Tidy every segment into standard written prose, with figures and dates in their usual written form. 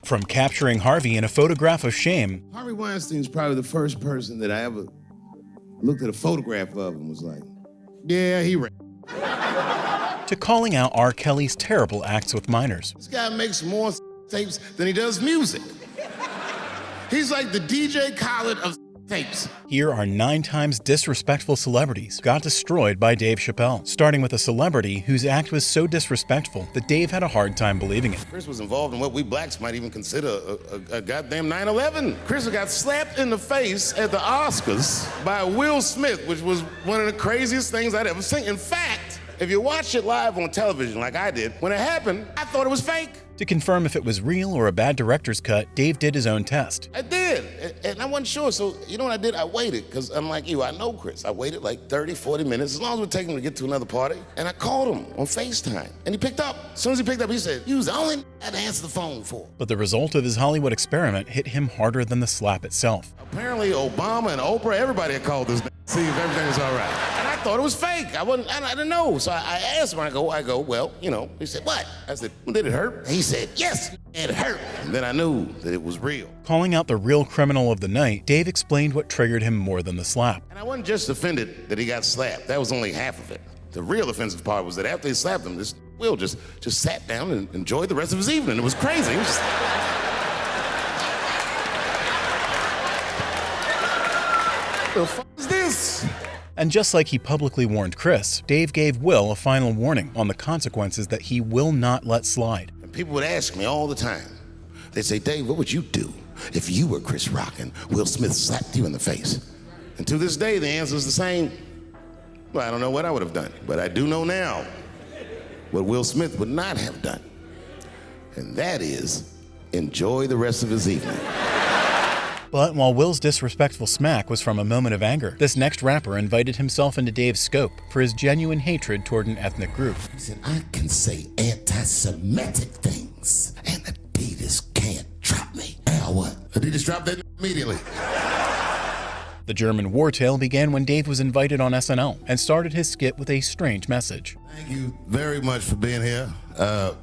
From capturing Harvey in a photograph of shame, Harvey Weinstein's probably the first person that I ever looked at a photograph of and was like, yeah, he ran. to calling out R. Kelly's terrible acts with minors. This guy makes more tapes than he does music. He's like the DJ Khaled of tapes. Here are 9 times disrespectful celebrities got destroyed by Dave Chapelle, starting with a celebrity whose act was so disrespectful that Dave had a hard time believing it. Chris was involved in what we blacks might even consider a goddamn 9/11. Chris got slapped in the face at the Oscars by Will Smith, which was one of the craziest things I'd ever seen. In fact, if you watch it live on television like I did, when it happened, I thought it was fake. To confirm if it was real or a bad director's cut, Dave did his own test. I did, and I wasn't sure, so you know what I did? I waited, because I'm like you, I know Chris. I waited like 30, 40 minutes, as long as it would take him to get to another party, and I called him on FaceTime, and he picked up. As soon as he picked up, he said, you was the only I had to answer the phone for. But the result of his Hollywood experiment hit him harder than the slap itself. Apparently, Obama and Oprah, everybody had called this see if everything was all right. And I thought it was fake. I didn't know. So I asked him, I go, well, you know. He said, what? I said, well, did it hurt? He said, yes, it hurt. And then I knew that it was real. Calling out the real criminal of the night, Dave explained what triggered him more than the slap. And I wasn't just offended that he got slapped. That was only half of it. The real offensive part was that after they slapped him, this Will just sat down and enjoyed the rest of his evening. It was crazy. It was the fuck is this? And just like he publicly warned Chris, Dave gave Will a final warning on the consequences that he will not let slide. And people would ask me all the time, they'd say, Dave, what would you do if you were Chris Rock and Will Smith slapped you in the face? And to this day, the answer is the same. Well, I don't know what I would have done, but I do know now what Will Smith would not have done. And that is enjoy the rest of his evening. But while Will's disrespectful smack was from a moment of anger, this next rapper invited himself into Dave's scope for his genuine hatred toward an ethnic group. He said, I can say anti-Semitic things, and Adidas can't drop me. Now what? Adidas dropped that immediately. The German war tale began when Dave was invited on SNL and started his skit with a strange message. Thank you very much for being here.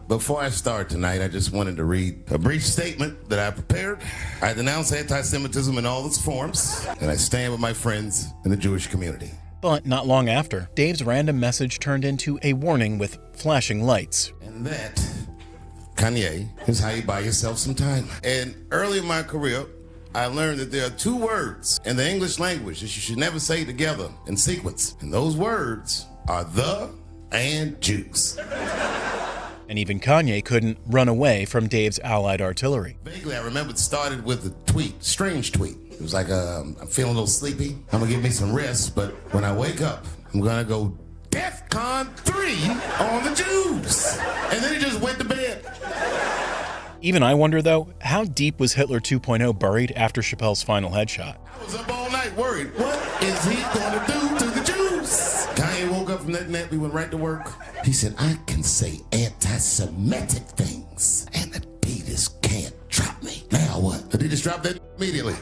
Before I start tonight, I just wanted to read a brief statement that I prepared. I denounce anti-Semitism in all its forms, and I stand with my friends in the Jewish community. But not long after, Dave's random message turned into a warning with flashing lights. And that, Kanye, is how you buy yourself some time. And early in my career, I learned that there are 2 words in the English language that you should never say together in sequence. And those words are the and Jews. And even Kanye couldn't run away from Dave's allied artillery. Vaguely, I remember it started with a tweet, strange tweet. It was like, I'm feeling a little sleepy. I'm gonna give me some rest, but when I wake up, I'm gonna go DEFCON 3 on the Jews. And then he just went to bed. Even I wonder, though, how deep was Hitler 2.0 buried after Chappelle's final headshot? I was up all night worried. What is he gonna do to the Jews? Kanye woke up from that nap, we went right to work. He said, I can say anti-Semitic things, and Adidas can't drop me. Now what? Adidas dropped that immediately.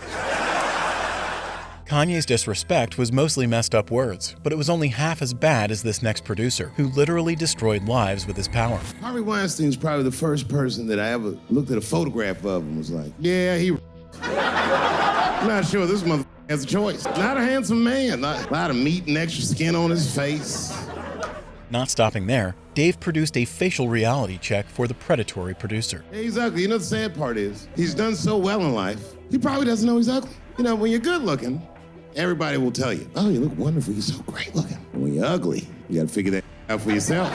Kanye's disrespect was mostly messed up words, but it was only half as bad as this next producer, who literally destroyed lives with his power. Harvey Weinstein's probably the first person that I ever looked at a photograph of and was like, yeah, he I'm not sure this motherfucker has a choice. Not a handsome man, a lot of meat and extra skin on his face. Not stopping there, Dave produced a facial reality check for the predatory producer. Yeah, he's ugly. You know the sad part is, he's done so well in life, he probably doesn't know he's ugly. You know, when you're good looking, everybody will tell you, oh, you look wonderful, you're so great looking. And when you're ugly, you gotta figure that out for yourself.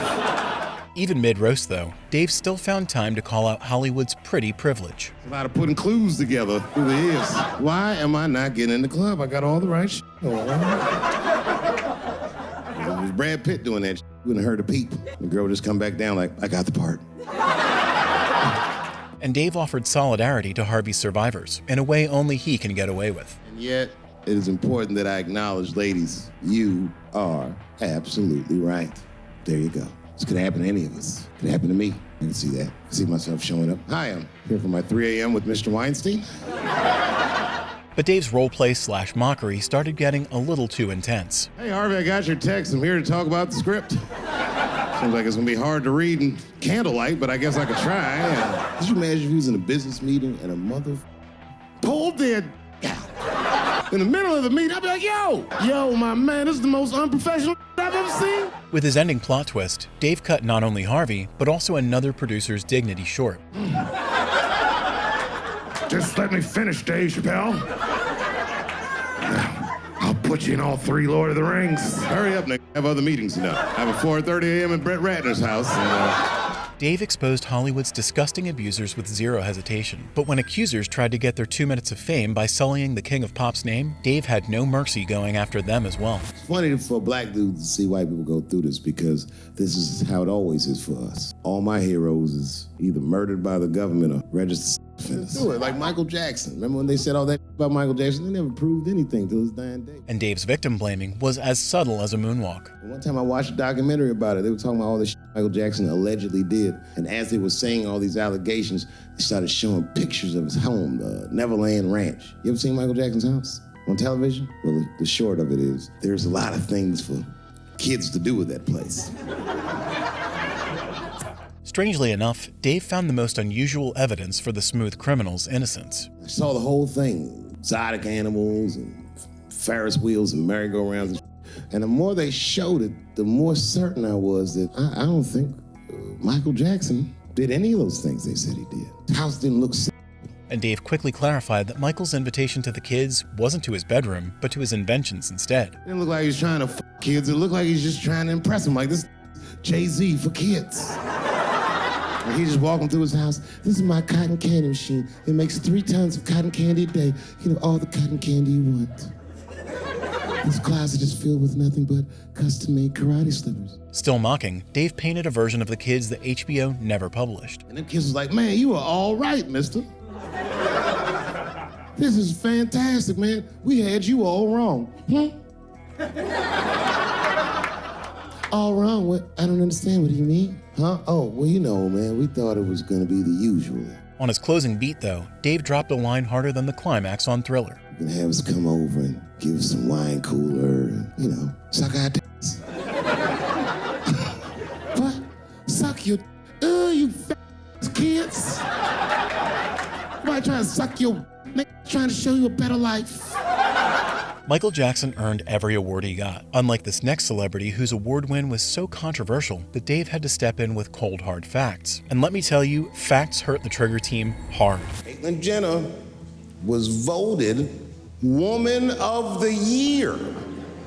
Even mid-roast, though, Dave still found time to call out Hollywood's pretty privilege. A lot of putting clues together through the years. Why am I not getting in the club? I got all the right shit going on. If it was Brad Pitt doing that shit, you wouldn't have heard a peep. The girl would just come back down like, I got the part. And Dave offered solidarity to Harvey's survivors in a way only he can get away with. And yet, it is important that I acknowledge, ladies, you are absolutely right. There you go. This could happen to any of us. It could happen to me. I can see that. I see myself showing up. Hi, I'm here for my 3 a.m. with Mr. Weinstein. But Dave's roleplay / mockery started getting a little too intense. Hey, Harvey, I got your text. I'm here to talk about the script. Seems like it's gonna be hard to read in candlelight, but I guess I could try. Could you imagine if he was in a business meeting and a mother pulled their out? In the middle of the meeting, I'd be like, yo, my man, this is the most unprofessional I've ever seen. With his ending plot twist, Dave cut not only Harvey, but also another producer's dignity short. Just let me finish, Dave Chapelle. I'll put you in all 3 Lord of the Rings. Hurry up, Nick. I have other meetings now. I have a 4:30 a.m. at Brett Ratner's house. Dave exposed Hollywood's disgusting abusers with zero hesitation. But when accusers tried to get their 2 minutes of fame by sullying the king of pop's name, Dave had no mercy going after them as well. It's funny for a black dude to see white people go through this because this is how it always is for us. All my heroes is either murdered by the government or registered offenders. Do it, like Michael Jackson. Remember when they said all that about Michael Jackson? They never proved anything till his dying day. And Dave's victim blaming was as subtle as a moonwalk. One time I watched a documentary about it. They were talking about all the shit Michael Jackson allegedly did. And as they were saying all these allegations, they started showing pictures of his home, the Neverland Ranch. You ever seen Michael Jackson's house on television? Well, the short of it is, there's a lot of things for kids to do with that place. Strangely enough, Dave found the most unusual evidence for the smooth criminal's innocence. I saw the whole thing, exotic animals and Ferris wheels and merry-go-rounds. And the more they showed it, the more certain I was that I don't think Michael Jackson did any of those things they said he did. His house didn't look sick. And Dave quickly clarified that Michael's invitation to the kids wasn't to his bedroom, but to his inventions instead. It didn't look like he was trying to f kids. It looked like he was just trying to impress them. Like, this Jay-Z for kids. And he just walking through his house. This is my cotton candy machine. It makes 3 tons of cotton candy a day. You know, all the cotton candy you want. This closet is filled with nothing but custom-made karate slippers. Still mocking, Dave painted a version of the kids that HBO never published. And them kids was like, man, you are all right, mister. This is fantastic, man. We had you all wrong. All wrong? What? I don't understand. What do you mean? Huh? Oh, well, you know, man, we thought it was going to be the usual. On his closing beat, though, Dave dropped a line harder than the climax on Thriller. You can have us come over and give us some wine cooler and, you know, suck our dicks. What? Suck your... you fat kids. Somebody trying to suck your... trying to show you a better life. Michael Jackson earned every award he got, unlike this next celebrity whose award win was so controversial that Dave had to step in with cold, hard facts. And let me tell you, facts hurt the Trigger team hard. Caitlyn Jenner was voted Woman of the Year.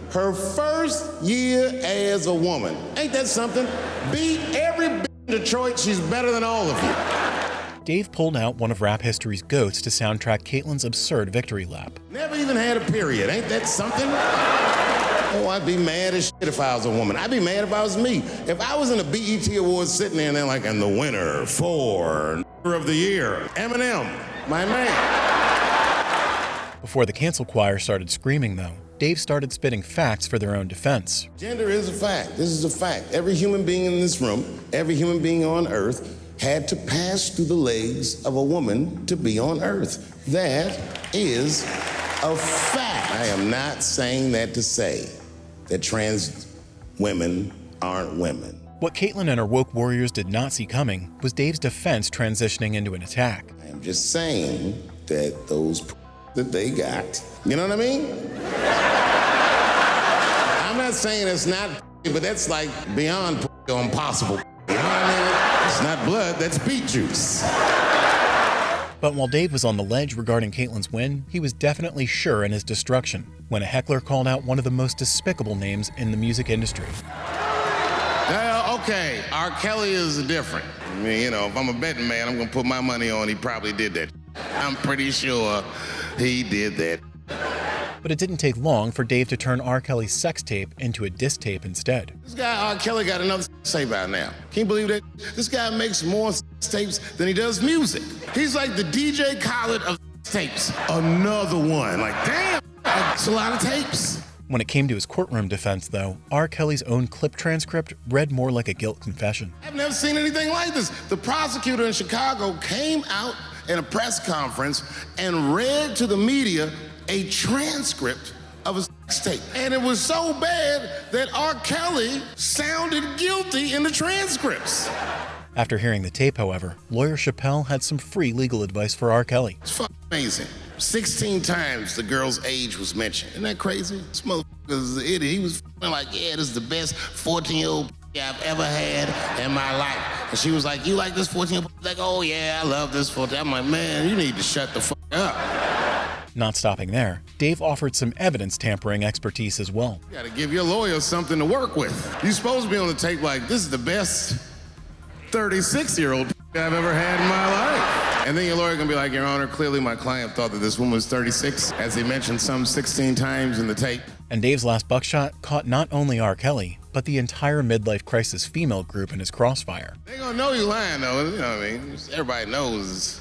Her first year as a woman. Ain't that something? Beat every bitch in Detroit. She's better than all of you. Dave pulled out one of rap history's GOATs to soundtrack Caitlyn's absurd victory lap. Never even had a period. Ain't that something? Oh, I'd be mad as shit if I was a woman. I'd be mad if I was me. If I was in a BET Awards sitting there and they're like, and the winner for of the Year, Eminem, my man. Before the cancel choir started screaming, though, Dave started spitting facts for their own defense. Gender is a fact. This is a fact. Every human being in this room, every human being on Earth, had to pass through the legs of a woman to be on Earth. That is a fact. I am not saying that to say that trans women aren't women. What Caitlyn and her woke warriors did not see coming was Dave's defense transitioning into an attack. I am just saying that those that they got, you know what I mean? I'm not saying it's not, but that's like beyond impossible. You know what I mean? It's not blood, that's beet juice. But while Dave was on the ledge regarding Caitlyn's win, he was definitely sure in his destruction when a heckler called out one of the most despicable names in the music industry. Okay, R. Kelly is different. I mean, you know, if I'm a betting man, I'm gonna put my money on he probably did that. I'm pretty sure he did that. But it didn't take long for Dave to turn R. Kelly's sex tape into a diss tape instead. This guy, R. Kelly, got another tape out now. Can you believe that? This guy makes more tapes than he does music. He's like the DJ Khaled of tapes. Another one. Like, damn, it's a lot of tapes. When it came to his courtroom defense, though, R. Kelly's own clip transcript read more like a guilt confession. I've never seen anything like this. The prosecutor in Chicago came out in a press conference and read to the media a transcript of a sex tape. And it was so bad that R. Kelly sounded guilty in the transcripts. After hearing the tape, however, lawyer Chapelle had some free legal advice for R. Kelly. It's fucking amazing. 16 times the girl's age was mentioned. Isn't that crazy? This motherfucker is an idiot. He was like, yeah, this is the best 14-year-old I've ever had in my life. And she was like, you like this 14-year-old? Like, oh yeah, I love this 14. I'm like, man, you need to shut the fuck up. Not stopping there, Dave offered some evidence tampering expertise as well. You gotta give your lawyer something to work with. You're supposed to be on the tape like, this is the best 36-year-old I've ever had in my life. And then your lawyer can be like, Your Honor, clearly my client thought that this woman was 36, as he mentioned some 16 times in the tape. And Dave's last buckshot caught not only R. Kelly, but the entire midlife crisis female group in his crossfire. They gonna know you lying though, you know what I mean? Everybody knows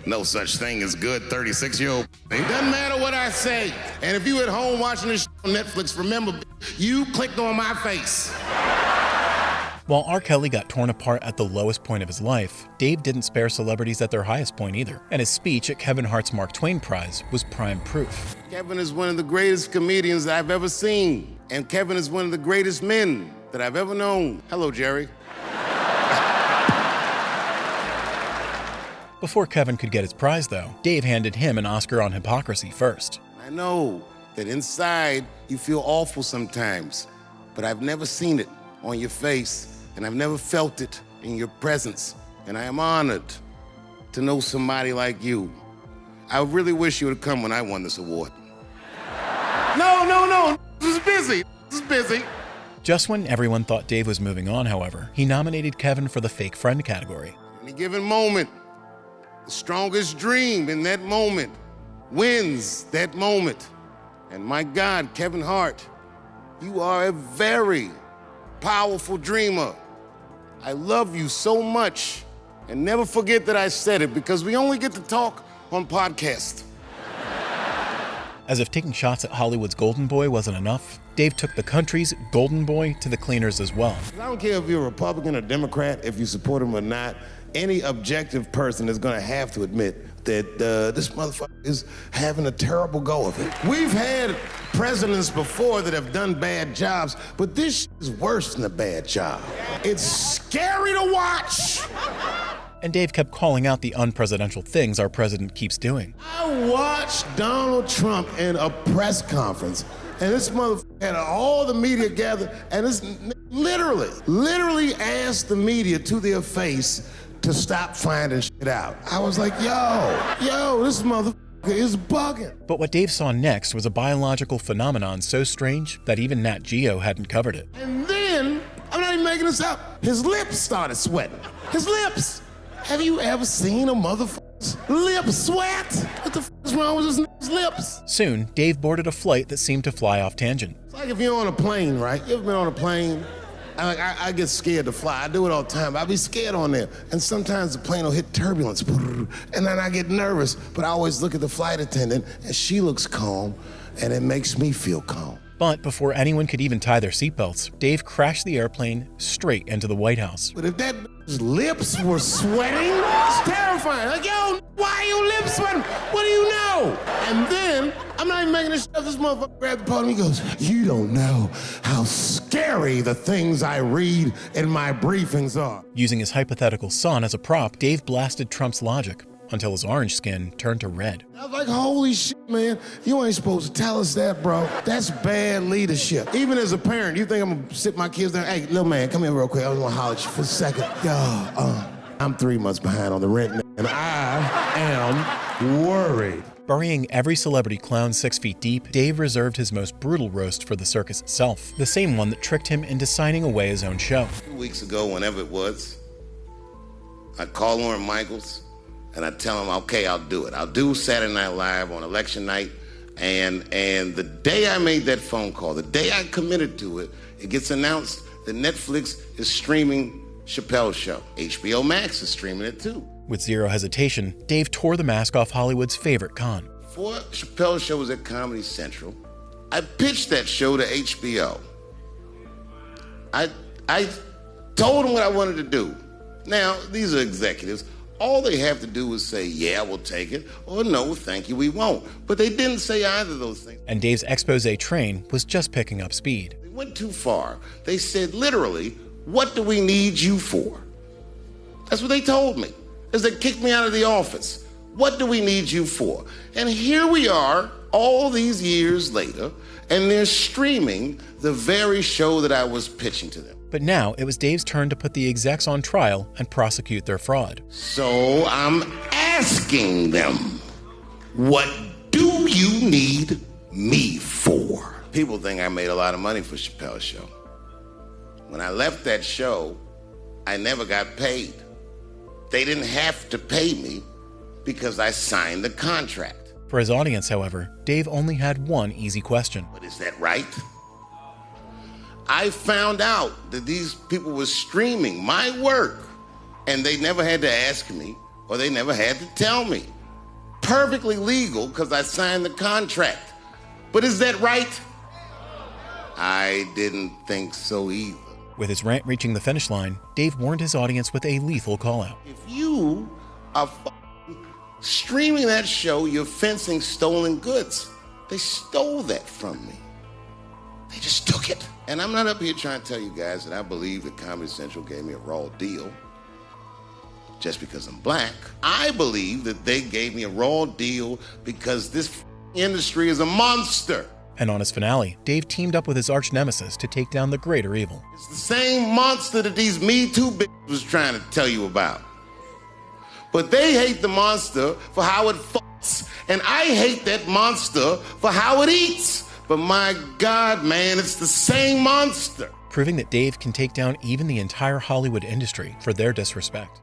no such thing as good 36-year-old. It doesn't matter what I say. And if you at home watching this on Netflix, remember, you clicked on my face. While R. Kelly got torn apart at the lowest point of his life, Dave didn't spare celebrities at their highest point either, and his speech at Kevin Hart's Mark Twain Prize was prime proof. Kevin is one of the greatest comedians that I've ever seen, and Kevin is one of the greatest men that I've ever known. Hello, Jerry. Before Kevin could get his prize, though, Dave handed him an Oscar on hypocrisy first. I know that inside you feel awful sometimes, but I've never seen it on your face. And I've never felt it in your presence. And I am honored to know somebody like you. I really wish you would have come when I won this award. No. This is busy. Just when everyone thought Dave was moving on, however, he nominated Kevin for the fake friend category. Any given moment, the strongest dream in that moment wins that moment. And my God, Kevin Hart, you are a very powerful dreamer. I love you so much. And never forget that I said it, because we only get to talk on podcasts. As if taking shots at Hollywood's golden boy wasn't enough, Dave took the country's golden boy to the cleaners as well. I don't care if you're a Republican or Democrat, if you support him or not, any objective person is gonna have to admit that this motherfucker is having a terrible go of it. We've had presidents before that have done bad jobs, but this is worse than a bad job. It's scary to watch. And Dave kept calling out the unpresidential things our president keeps doing. I watched Donald Trump in a press conference, and this motherfucker had all the media gathered, and this literally asked the media to their face to stop finding shit out. I was like, yo, this motherfucker is bugging. But what Dave saw next was a biological phenomenon so strange that even Nat Geo hadn't covered it. And then, I'm not even making this up, his lips started sweating. His lips. Have you ever seen a motherfucker's lips sweat? What the f is wrong with his lips? Soon, Dave boarded a flight that seemed to fly off tangent. It's like if you're on a plane, right? You ever been on a plane? I get scared to fly. I do it all the time. I be scared on there. And sometimes the plane will hit turbulence. And then I get nervous. But I always look at the flight attendant, and she looks calm, and it makes me feel calm. But before anyone could even tie their seatbelts, Dave crashed the airplane straight into the White House. But if that lips were sweating, it's terrifying. Like, yo, why are your lips sweating? What do you know? And then, I'm not even making this shit up. This motherfucker grabbed the podium. He goes, you don't know how scary the things I read in my briefings are. Using his hypothetical son as a prop, Dave blasted Trump's logic until his orange skin turned to red. I was like, holy shit, man. You ain't supposed to tell us that, bro. That's bad leadership. Even as a parent, you think I'm gonna sit my kids down? Hey, little man, come here real quick. I was gonna holler at you for a second. Yo, I'm 3 months behind on the rent, and I am worried. Burying every celebrity clown 6 feet deep, Dave reserved his most brutal roast for the circus itself, the same one that tricked him into signing away his own show. 2 weeks ago, whenever it was, I called Lauren Michaels, and I tell him, okay, I'll do it. I'll do Saturday Night Live on election night. And the day I made that phone call, the day I committed to it, it gets announced that Netflix is streaming Chapelle's show. HBO Max is streaming it too. With zero hesitation, Dave tore the mask off Hollywood's favorite con. Before Chapelle's show was at Comedy Central, I pitched that show to HBO. I told them what I wanted to do. Now, these are executives. All they have to do is say, yeah, we'll take it, or no, thank you, we won't. But they didn't say either of those things. And Dave's expose train was just picking up speed. They went too far. They said, literally, what do we need you for? That's what they told me, is they kicked me out of the office. What do we need you for? And here we are, all these years later, and they're streaming the very show that I was pitching to them. But now it was Dave's turn to put the execs on trial and prosecute their fraud. So I'm asking them, what do you need me for? People think I made a lot of money for Chapelle's show. When I left that show, I never got paid. They didn't have to pay me because I signed the contract. For his audience, however, Dave only had one easy question. But is that right? I found out that these people were streaming my work, and they never had to ask me, or they never had to tell me. Perfectly legal because I signed the contract. But is that right? I didn't think so either. With his rant reaching the finish line, Dave warned his audience with a lethal call-out. If you are streaming that show, you're fencing stolen goods. They stole that from me. They just took it. And I'm not up here trying to tell you guys that I believe that Comedy Central gave me a raw deal just because I'm black. I believe that they gave me a raw deal because this industry is a monster. And on his finale, Dave teamed up with his arch nemesis to take down the greater evil. It's the same monster that these Me Too bitches was trying to tell you about. But they hate the monster for how it fucks, and I hate that monster for how it eats. But my God, man, it's the same monster. Proving that Dave can take down even the entire Hollywood industry for their disrespect.